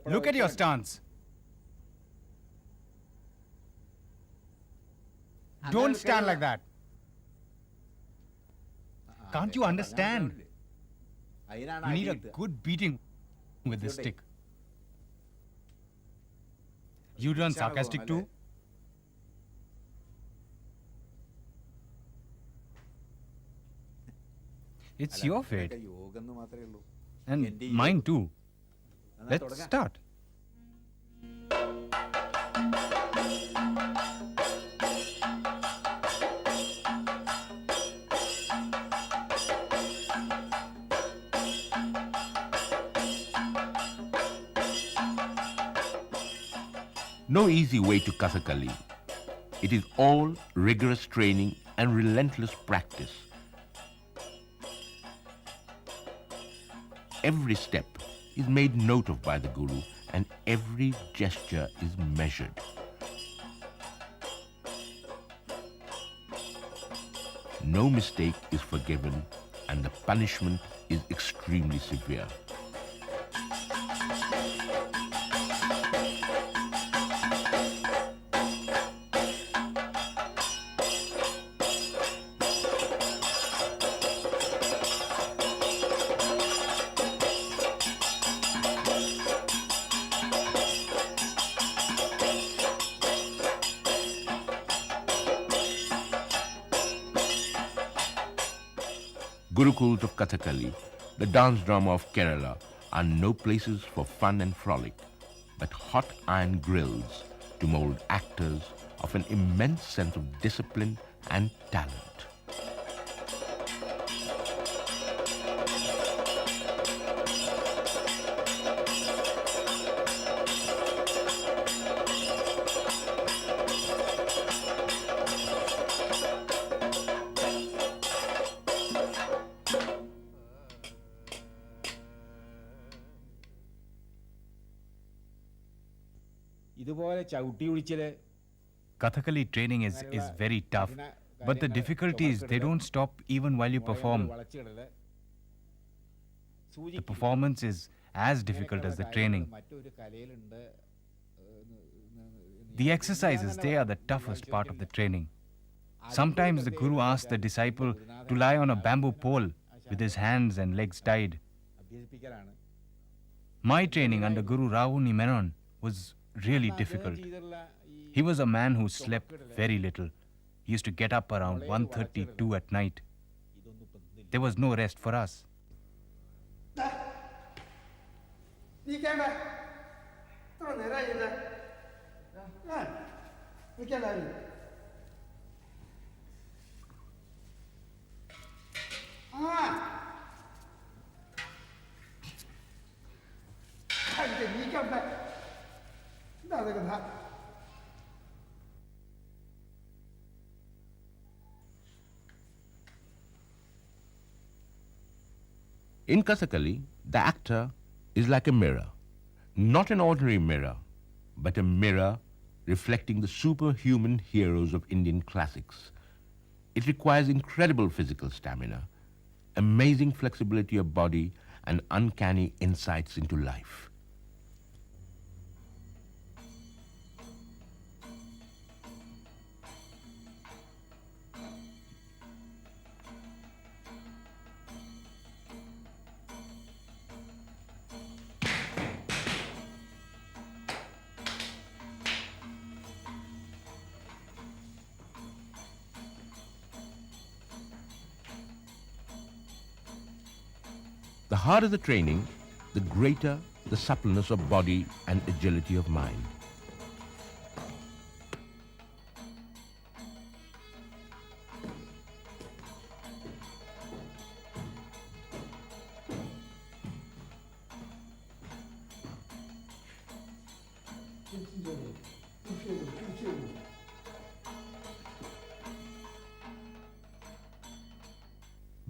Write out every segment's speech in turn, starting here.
Look at your stance. Don't stand like that. Can't you understand? You need a good beating with this stick. You run sarcastic too? It's your fate. And mine too. Let's start. No easy way to Kathakali. It is all rigorous training and relentless practice. Every step is made note of by the Guru and every gesture is measured. No mistake is forgiven and the punishment is extremely severe. Gurukulas of Kathakali, the dance drama of Kerala, are no places for fun and frolic, but hot iron grills to mold actors of an immense sense of discipline and talent. Kathakali training is very tough, but the difficulty is they don't stop even while you perform. The performance is as difficult as the training. The exercises, they are the toughest part of the training. Sometimes the Guru asks the disciple to lie on a bamboo pole with his hands and legs tied. My training under Guru Rahuni Menon was really difficult. He was a man who slept very little. He used to get up around 1:32 at night. There was no rest for us. In Kathakali, the actor is like a mirror. Not an ordinary mirror, but a mirror reflecting the superhuman heroes of Indian classics. It requires incredible physical stamina, amazing flexibility of body, and uncanny insights into life. The harder the training, the greater the suppleness of body and agility of mind.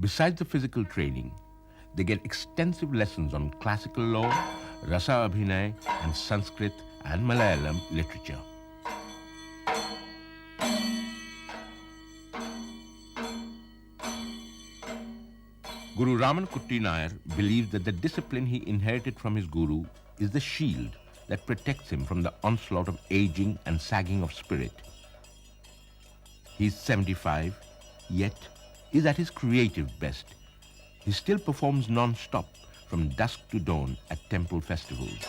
Besides the physical training, they get extensive lessons on classical law, rasa abhinay, and Sanskrit and Malayalam literature. Guru Raman Kutty Nair believes that the discipline he inherited from his guru is the shield that protects him from the onslaught of aging and sagging of spirit. He is 75, yet is at his creative best. He still performs non-stop from dusk to dawn at temple festivals.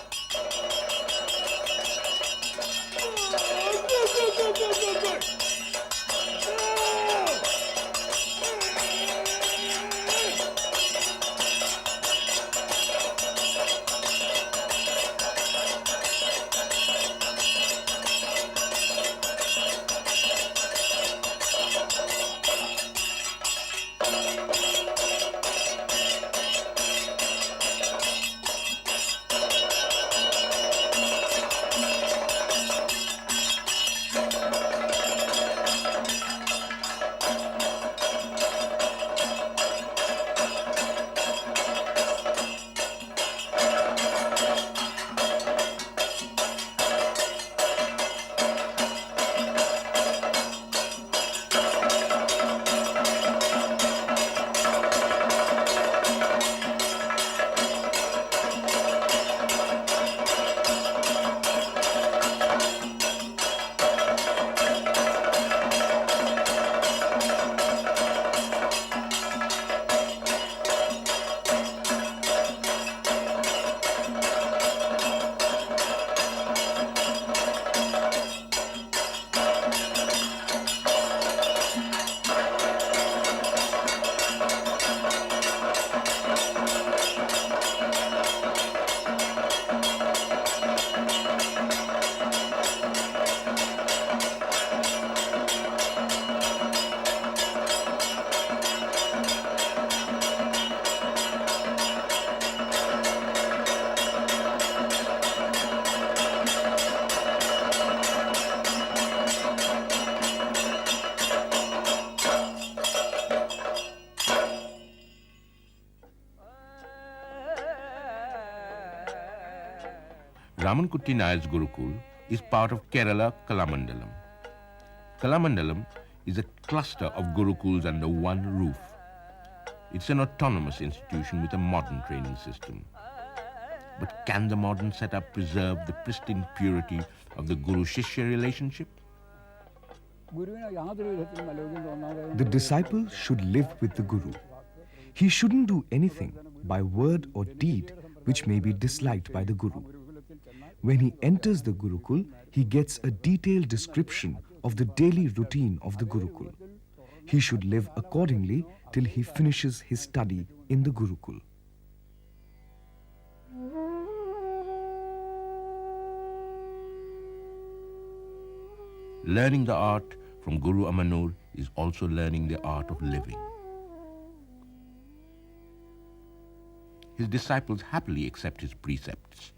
Raman Kutty Nair's Gurukul is part of Kerala Kalamandalam. Kalamandalam is a cluster of Gurukuls under one roof. It's an autonomous institution with a modern training system. But can the modern setup preserve the pristine purity of the Guru-Shishya relationship? The disciple should live with the Guru. He shouldn't do anything by word or deed which may be disliked by the Guru. When he enters the Gurukul, he gets a detailed description of the daily routine of the Gurukul. He should live accordingly till he finishes his study in the Gurukul. Learning the art from Guru Amanur is also learning the art of living. His disciples happily accept his precepts.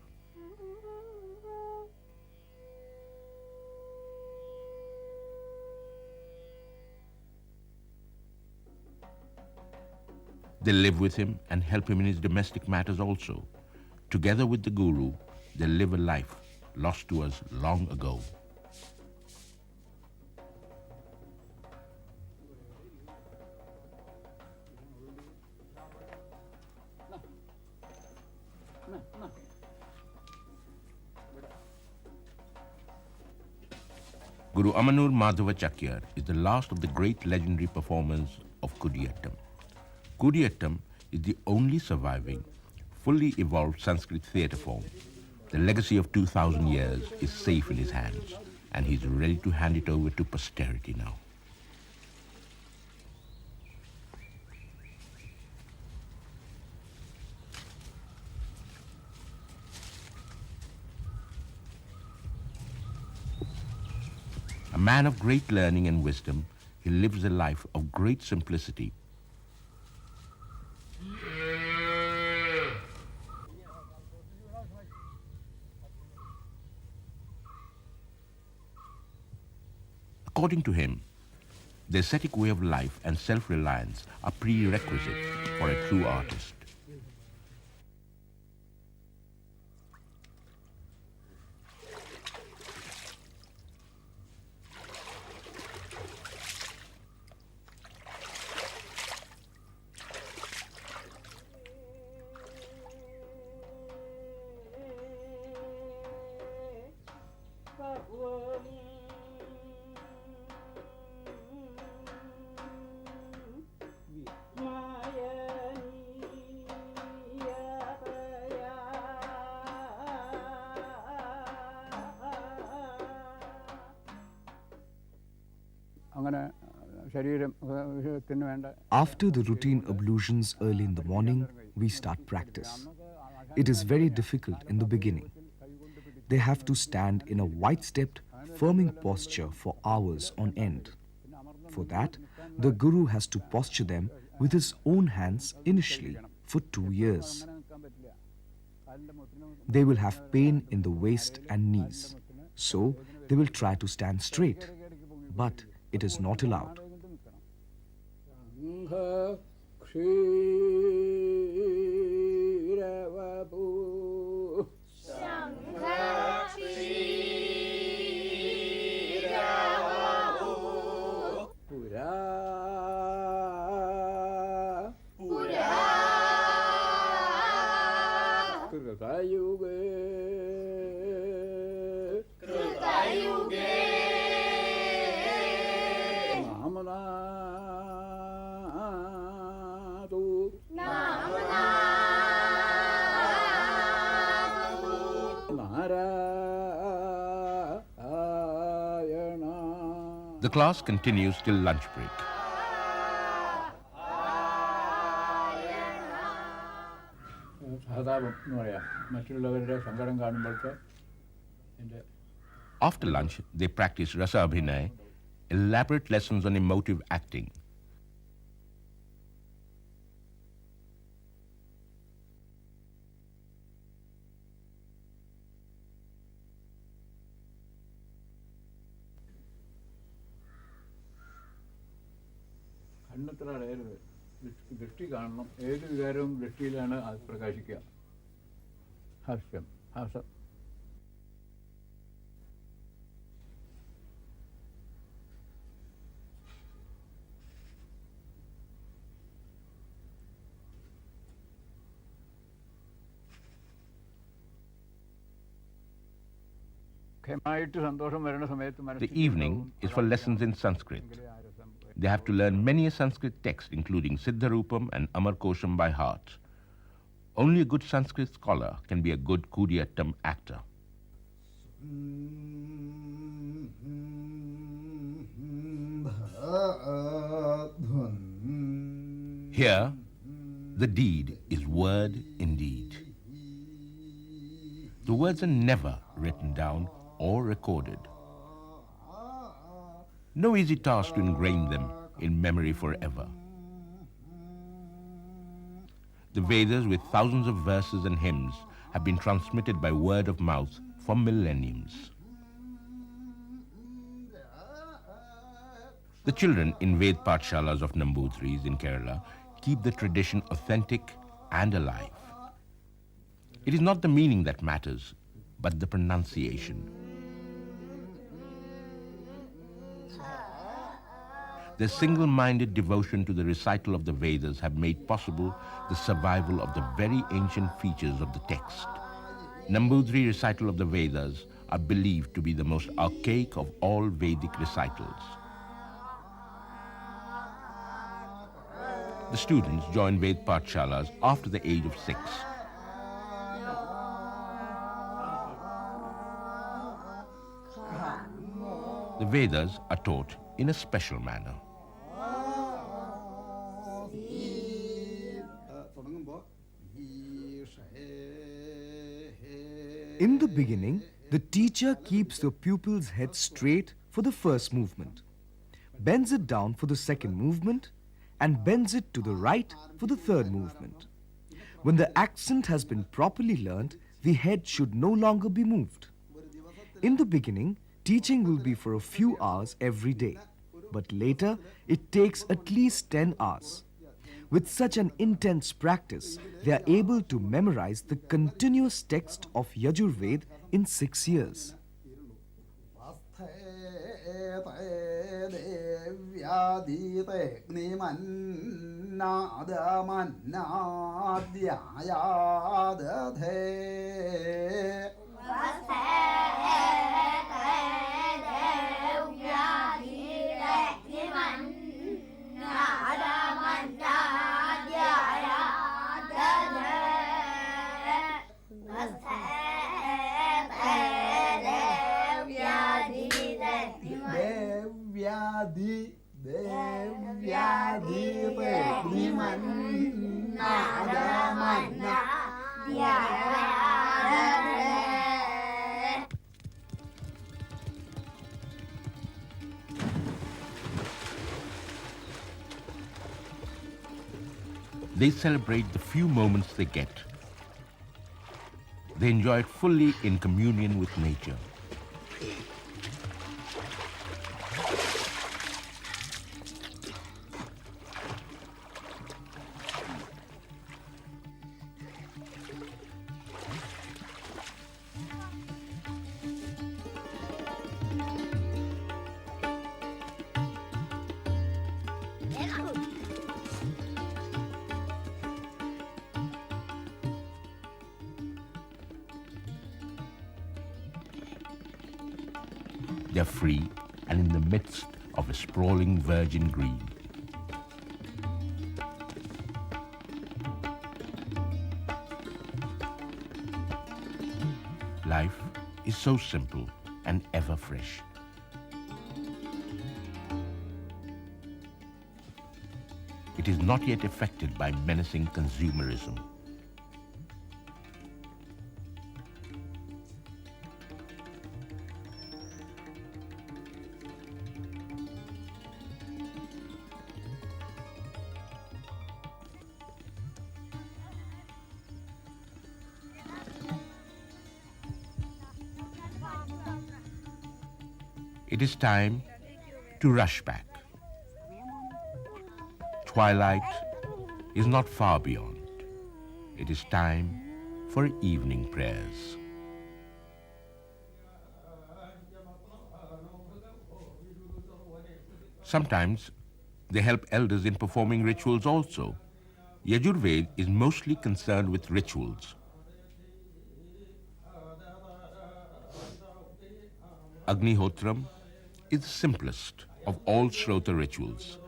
They live with him and help him in his domestic matters also. Together with the Guru, they live a life lost to us long ago. Guru Amanur Madhava Chakyar is the last of the great legendary performers of Kudiyattam. Kudiyattam is the only surviving, fully evolved Sanskrit theatre form. The legacy of 2,000 years is safe in his hands, and he's ready to hand it over to posterity now. A man of great learning and wisdom, he lives a life of great simplicity. According to him, The ascetic way of life and self-reliance are prerequisites for a true artist. After the routine ablutions early in the morning, we start practice. It is very difficult in the beginning. They have to stand in a wide-stepped, firming posture for hours on end. For that, the Guru has to posture them with his own hands initially for 2 years. They will have pain in the waist and knees, so they will try to stand straight, but it is not allowed. The class continues till lunch break. After lunch, they practice rasa abhinay, elaborate lessons on emotive acting. ദൃഷ്ടി കാണണം. ഏത് വികാരവും ദൃഷ്ടിയിലാണ് അത് പ്രകാശിക്കുക. ഹാസ്യം, ഹാസം. The evening is for lessons in Sanskrit. They have to learn many a Sanskrit text, including Siddharupam and Amarkosham by heart. Only a good Sanskrit scholar can be a good Kudiyattam actor. Here, the deed is word indeed. The words are never written down or recorded. No easy task to ingrain them in memory forever. The Vedas, with thousands of verses and hymns, have been transmitted by word of mouth for millenniums. The children in Ved Pathshalas of Nambudris in Kerala keep the tradition authentic and alive. It is not the meaning that matters, but the pronunciation. Their single-minded devotion to the recital of the Vedas have made possible the survival of the very ancient features of the text. Nambudri recital of the Vedas are believed to be the most archaic of all Vedic recitals. The students join Ved Pathshalas after the age of 6. The Vedas are taught in a special manner. In the beginning, the teacher keeps the pupil's head straight for the first movement, bends it down for the second movement, and bends it to the right for the third movement. When the accent has been properly learnt, the head should no longer be moved. In the beginning, teaching will be for a few hours every day. but later it takes at least 10 hours. With such an intense practice, they are able to memorize the continuous text of Yajurved in 6 years. They celebrate the few moments they get. They enjoy it fully in communion with nature. They're free and in the midst of a sprawling virgin green. Life is so simple and ever fresh. It is not yet affected by menacing consumerism. It is time to rush back. Twilight is not far beyond. It is time for evening prayers. Sometimes they help elders in performing rituals also. Yajurved is mostly concerned with rituals. Agnihotram is the simplest of all Shrota rituals.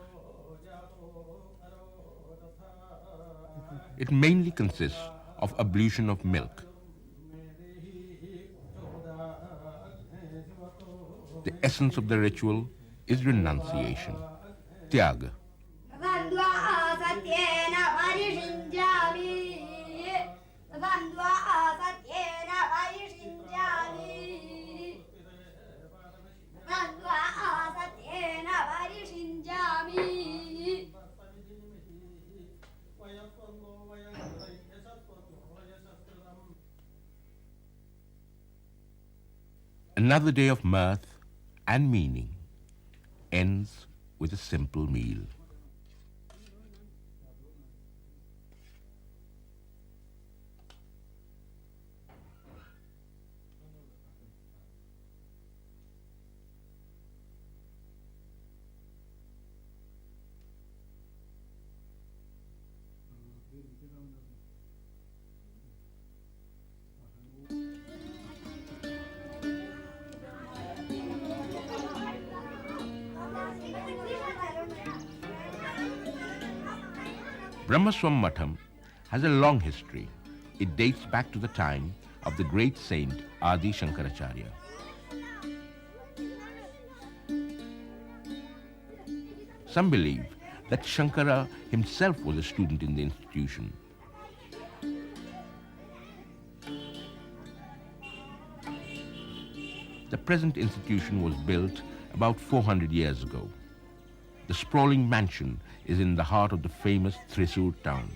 It mainly consists of ablution of milk. The essence of the ritual is renunciation, tyaga. Another day of mirth and meaning ends with a simple meal. Brahmaswam Matham has a long history. It dates back to the time of the great saint Adi Shankaracharya. Some believe that Shankara himself was a student in the institution. The present institution was built about 400 years ago. The sprawling mansion is in the heart of the famous Thrissur town.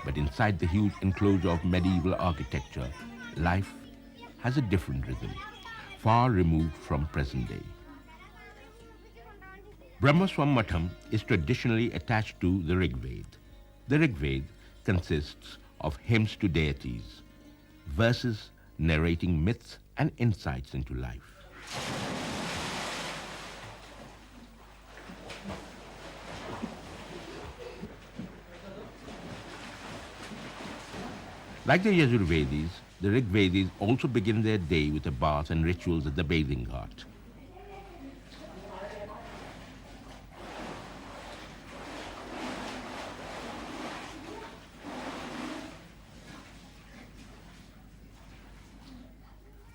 But inside the huge enclosure of medieval architecture, life has a different rhythm, far removed from present day. Brahmaswam is traditionally attached to the Rig Veda. The Rig Veda consists of hymns to deities, verses narrating myths and insights into life. Like the Yajurvedis, the Rig Vedis also begin their day with a bath and rituals at the bathing ghat.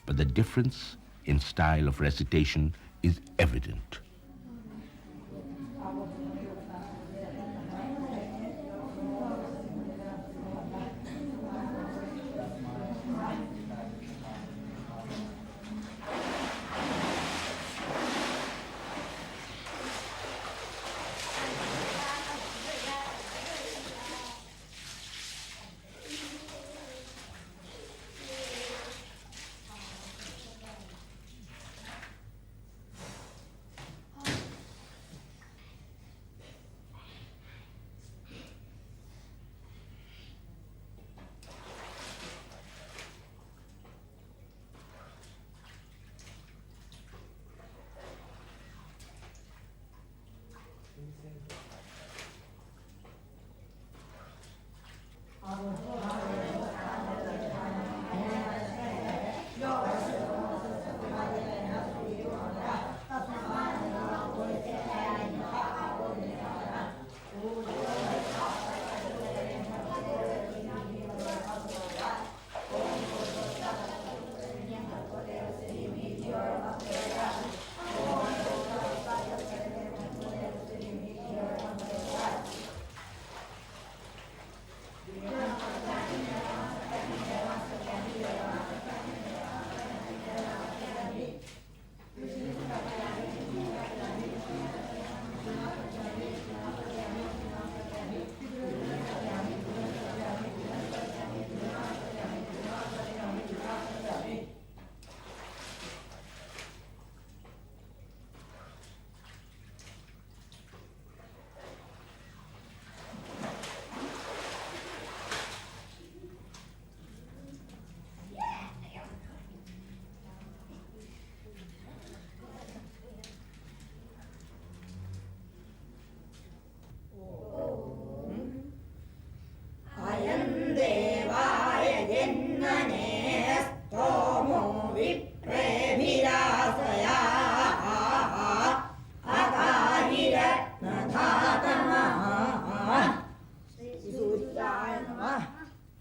But the difference in style of recitation is evident.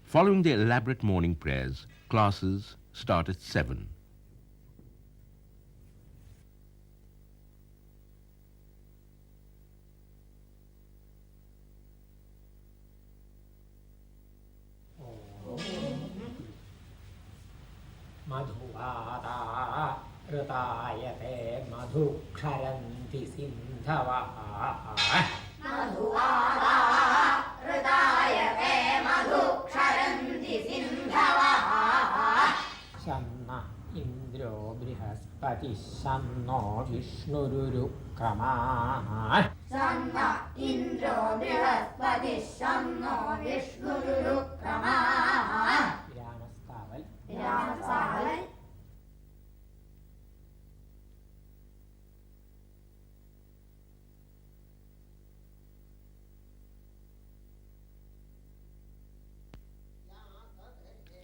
Following the elaborate morning prayers, classes start at 7. Madhuvada Ratayate Madhu Ksharanti Sindhava Madhuvada Ratayate Madhu Ksharanti Sindhava Shanna Indro Brihaspati Shanno Vishnurukama Shanna Indro Brihaspati Shanno Vishnurukama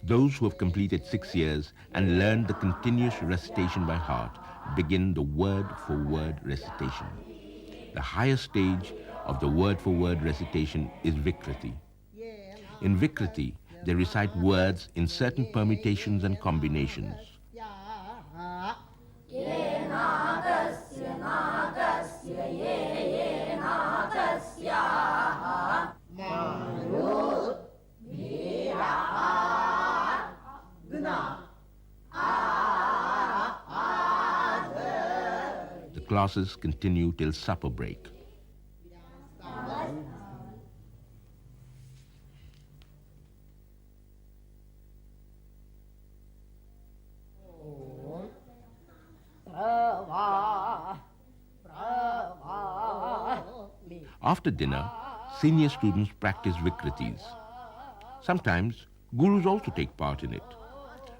Those who have completed 6 years and learned the continuous recitation by heart begin the word-for-word recitation. The highest stage of the word-for-word recitation is Vikriti. In Vikriti, they recite words in certain permutations and combinations. The classes continue till supper break. Prava, prava, After dinner, senior students practice Vikritis. Sometimes gurus also take part in it.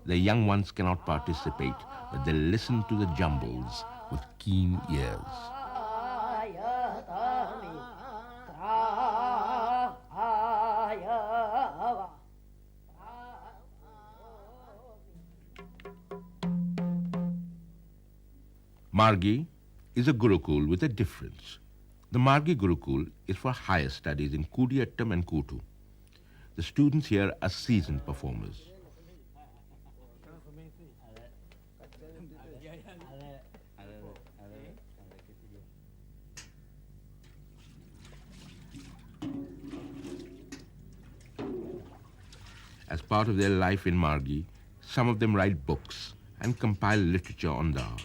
The young ones cannot participate, but they listen to the jumbles with keen ears. Margi is a Gurukul with a difference. The Margi Gurukul is for higher studies in Kudiyattam and Kutu. The students here are seasoned performers. As part of their life in Margi, some of them write books and compile literature on the art.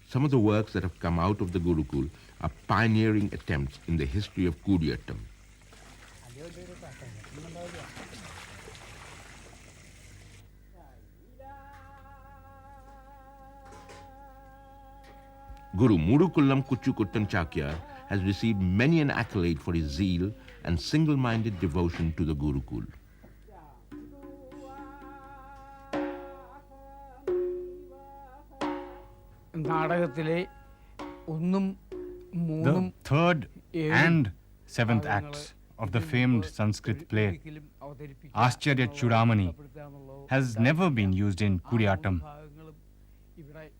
Some of the works that have come out of the Gurukul are pioneering attempts in the history of Kudiyattam. Guru Mudukullam Kuchukuttan Chakyar has received many an accolade for his zeal and single-minded devotion to the Gurukul. The third and seventh acts of the famed Sanskrit play, Ascharya Chudamani, has never been used in Kudiyattam.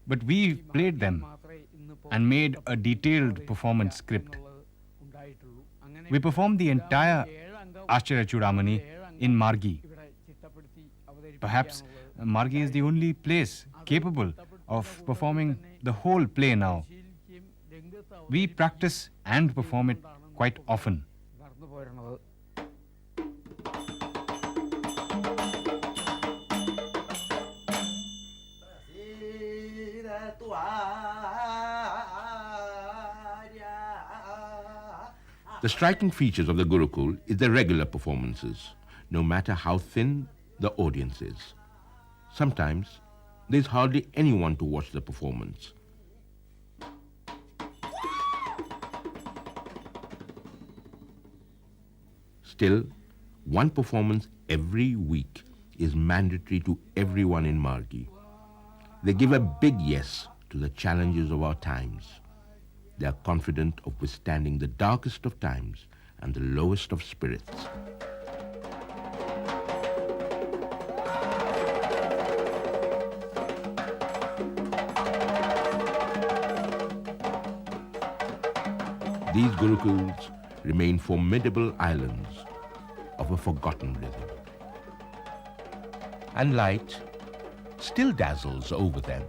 But we played them and made a detailed performance script. We performed the entire Ascharya Chudamani in Margi. Perhaps Margi is the only place capable of performing the whole play now. We practice and perform it quite often. The striking features of the Gurukul is the regular performances, no matter how thin the audience is. Sometimes there's hardly anyone to watch the performance. Still, one performance every week is mandatory to everyone in Margi. They give a big yes to the challenges of our times. They are confident of withstanding the darkest of times and the lowest of spirits. These Gurukuls remain formidable islands of a forgotten rhythm. And light still dazzles over them.